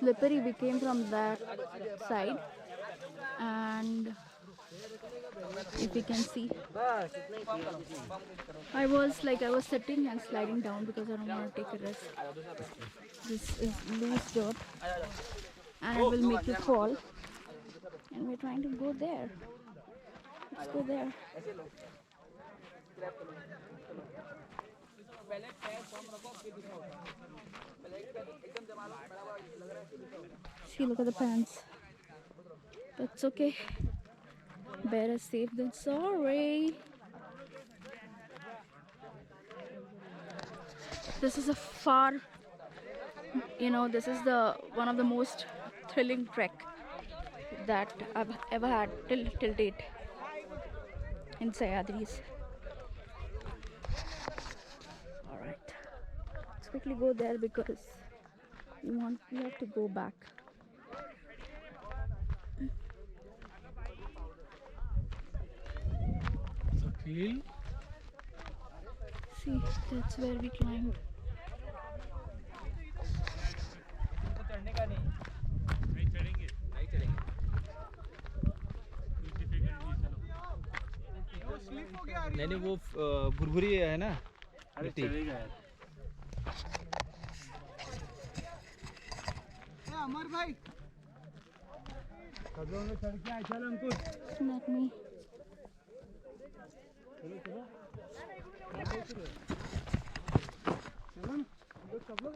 slippery. We came from that side, and if you can see, I was sitting and sliding down because I don't want to take a risk. This is loose dirt and it will make you fall, and we're trying to go there. Let's go there. See, look at the pants. That's okay. Better safe than sorry. This is a far, this is the one of the most thrilling trek that I've ever had till date in Sayadris. All right, let's quickly go there because we have to go back. See, that's where we climbed. नहीं वो भुरभुरी है ना मिट्टी। अमर भाई कदों में चढ़ के आए चल अंकुर। Let me. सब लोग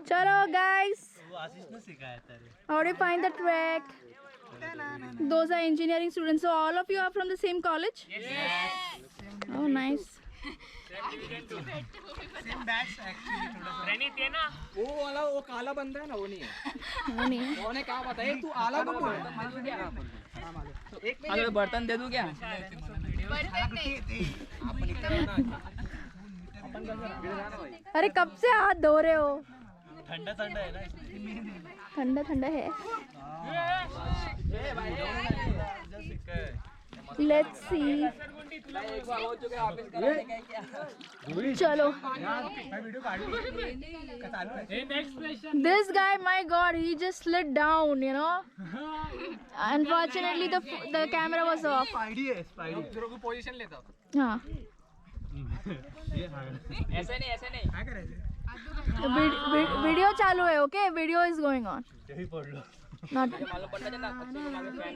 Chalo guys, वो आशीष ने सिखाया था रे. how do you find the track? Those are engineering students. So all of you are from the same college? Yes. Oh nice. Same batch actually थोड़ा सा. वो वाला वो काला बंदा है ना वो नहीं है. वो नहीं है. वो ने क्या बताया तू आला को बोल. एक मिनट बर्तन दे दूं क्या? अरे कब से हाथ धो रहे हो? ठंडा ठंडा है ना. ठंडा ठंडा है. Let's see. चलो. This guy, my God, he just slid down, you know. Unfortunately, the camera was off. Spidey है स्पाइडी. तेरे को पोजीशन लेता हूँ. हाँ. ऐसे नहीं. क्या कर रहे थे? वीडियो चालू है, okay? Video is going on. यही पढ़ लो. Not.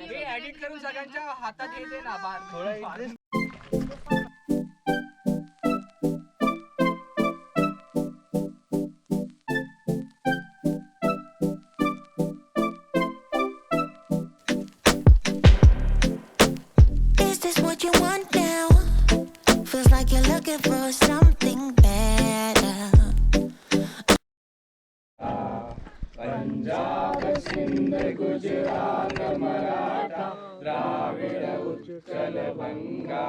मी एडिट करून सगळ्यांच्या हातात येते ना बार. थोडा interest. Is this what you want now? Feels like you're looking for something better. Punjab Sindh Gujarat Maratha Dravida Utkal Banga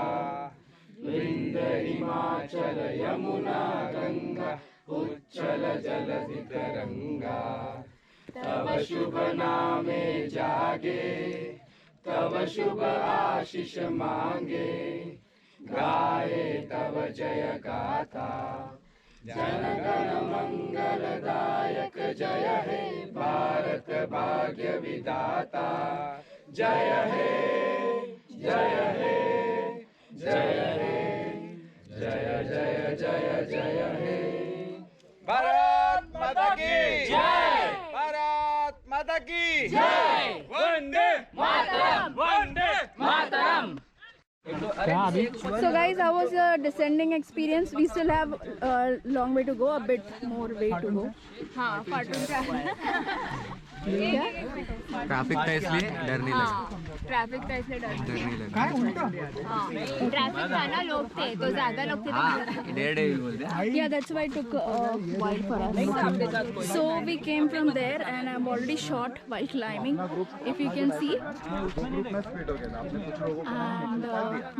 Vindhya Himachal Yamuna Ganga उच्चल जलधि तरंगा तव शुभ नामे जागे तव शुभ आशीष मांगे गाए तव जय गाथा जन गण मंगलदायक जय हे भारत भाग्य विधाता जय हे जय हे जय हे जय जय जय जय हे भारत माता की जय भारत माता की जय Vande Mataram Vande Mataram. So guys, how was your descending experience? We still have a long way to go, a bit more way to go. हाँ, ट्रैफिक था इसलिए डर नहीं लगा. ट्रैफिक था इसलिए डर नहीं लगा. ट्रैफिक था ना, लोग थे तो ज्यादा लोग थे तो डेढ़ बोलते हैं. Yeah, that's why it took a while for us. So we came from there and I'm already shot while climbing, if you can see.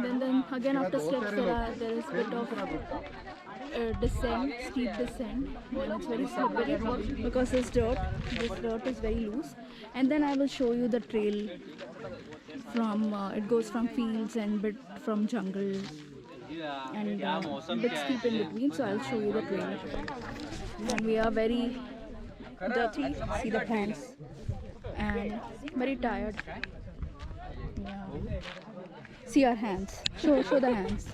And then again after steps there is bit of descent, steep descent, and it's very slippery because this dirt is very loose. And then I will show you the trail from it goes from fields and bit from jungle and bit steep in between, so I'll show you the trail. And we are very dirty, see the pants, and very tired. Yeah. See our hands. Show the hands.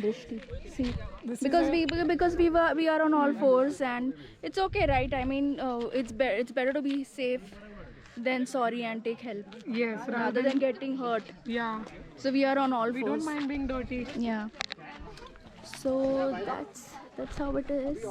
Drishti. See, because we are on all fours and it's okay, right? I mean, it's better to be safe than sorry and take help. Yes, Rather than getting hurt. yeah. So we are on all We fours. don't mind being dirty. Yeah. So that's how it is.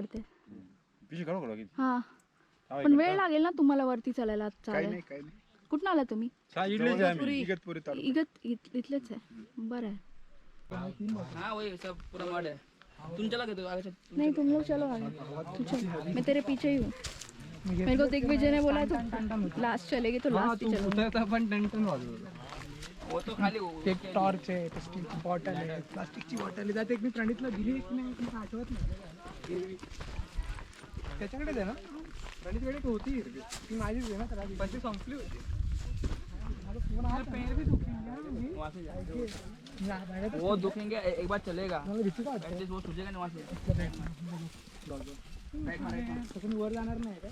काढते पिशवी काढू का लगेच? हा हा, पण इकडं वेळ का? लागेल ना तुम्हाला वरती चालायला काही चालेल नाही काही नाही. कुठून आला तुम्ही इकडेच आहे आम्ही. इगतपुरी तालुका. इथलेच आहे बरं है हाँ वही सब पूरा मड है तुम चला गए तो आगे चल नहीं तुम लोग चलो आगे तू चल मैं तेरे पीछे ही हूँ मेरे को दिग्विजय ने बोला तो लास्ट चलेगी तो लास्ट ही चलो पण टन वो तो खाली एक टॉर्च आहे स्टीलची बॉटल आहे प्लास्टिकची बॉटल आहे त्यात एक मी प्रणितला दिली की नाही मला आठवत नाही त्याच्याकडेच आहे ना प्रणितकडे एक होती ती माझीच आहे ना त्याला पण ती संपली होती माझा फोन आला पैर भी दुखेंगे वहाँ से जाएंगे बॅगेत वो दुखेंगे एक बार चलेगा मला भीती का वाटते एटलीस्ट वो सूझेगा नहीं वहाँ से तसं वर जाणार नाही का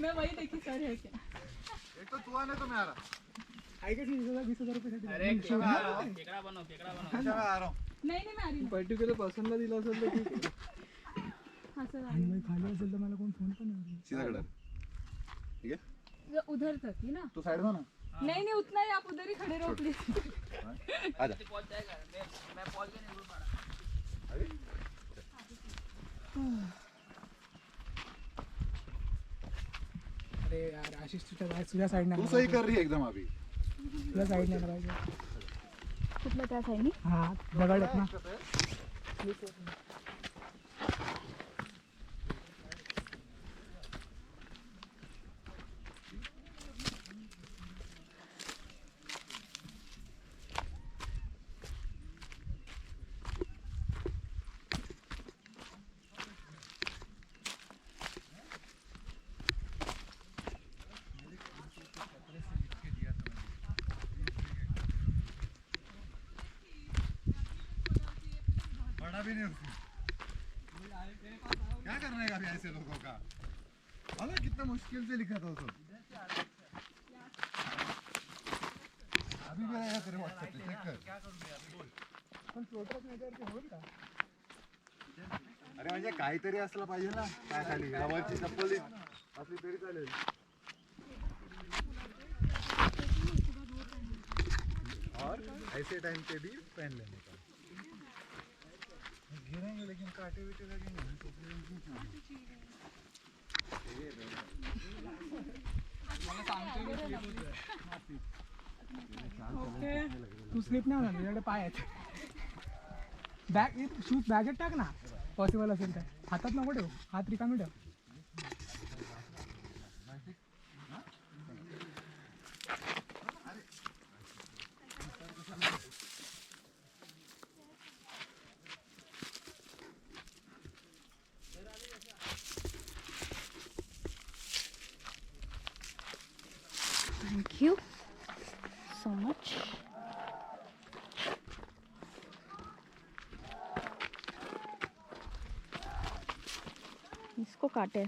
मैं वही देखी सर है क्या एक तो तू आने तो मैं आ रहा. आहे का 20,000 रुपयासाठी केकड़ा बनो अच्छा, मैं आ रहा हूँ. नहीं नहीं मैं आ रही पर्टिक्युलर पर्सनला दिला असेल तर ठीक आहे हाँ सर आणि मग खाली असेल तर मला कोण फोन पण नाही सीधा खड़ा. ठीक है. उधर तक ही ना तू साइड में ना. नहीं नहीं उतना ही आप उधर ही खड़े रहो प्लीज आजा. पहुंच जाएगा मैं पहुंच गया नहीं पा अरे यार आशिष तुझ्या साईडने तू सही कर रही है एकदम अभी. तुझ्या साईडने आला पाहिजे कुठलं त्या साईडनी हा दगड आहेत ना पढ़ा भी नहीं उसने. क्या करने का अभी ऐसे लोगों का. अरे कितना मुश्किल से लिखा था उसको. अभी भी आया तेरे व्हाट्सएप पे चेक कर. पण प्रोटोकॉल याच्यावरती होईल का अरे म्हणजे काहीतरी असलं पाहिजे ना पायाखाली रबरची चप्पल असली तरी चालेल. और ऐसे टाइम पे भी पहन लेने का. गिरेंगे लेकिन कांटे वेटे लगेंगे ना तो फिर तू स्लिप नाही होणार तुझ्याकडे पाय आहेत बॅग शूज बॅगेत टाक ना पॉसिबल असेल तर हातात नको ठेव हात रिकामी ठेव Thank you so much. इसको काटे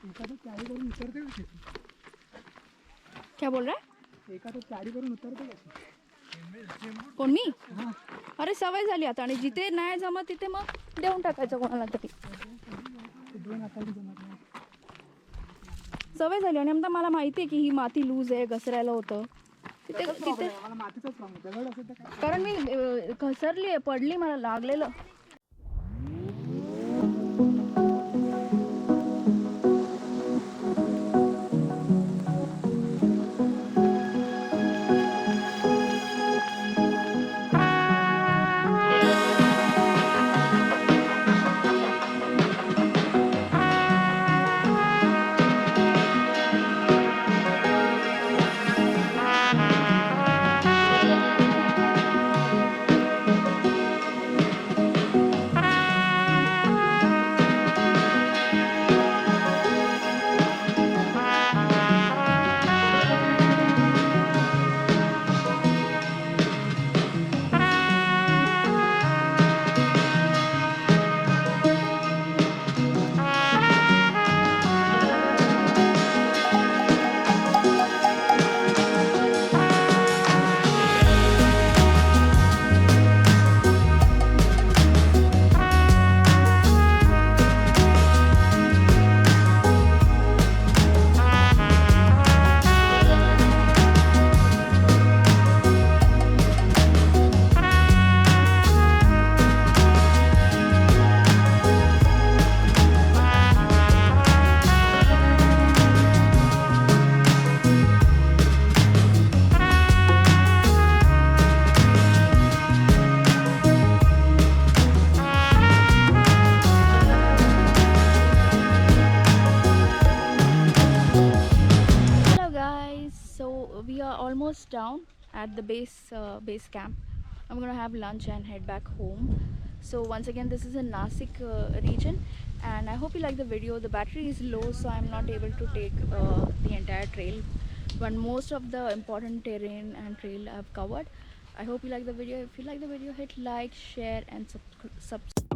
एखादं कॅरी करून उतरते कशी क्या बोल रहा है एखादं कॅरी करून उतरते कशी कोण मी अरे सवय झाली आता आणि जिथे नाही जमत तिथे मग देऊन टाकायचं कोणाला तरी ते दोन हाताने जमत नाही सवय झाली आणि आता मला माहिती आहे की ही माती लूज आहे घसरायला होतं तिथे तिथे मला मातीचाच प्रॉब्लेम दगड असेल तर काय कारण मी घसरली आहे पडली मला लागलेलं almost down at the base camp. I'm gonna have lunch and head back home. So once again, this is in Nasik region, and I hope you like the video. The battery is low, so I'm not able to take the entire trail, but most of the important terrain and trail I've covered. I hope you like the video. If you like the video, hit like, share and subscribe.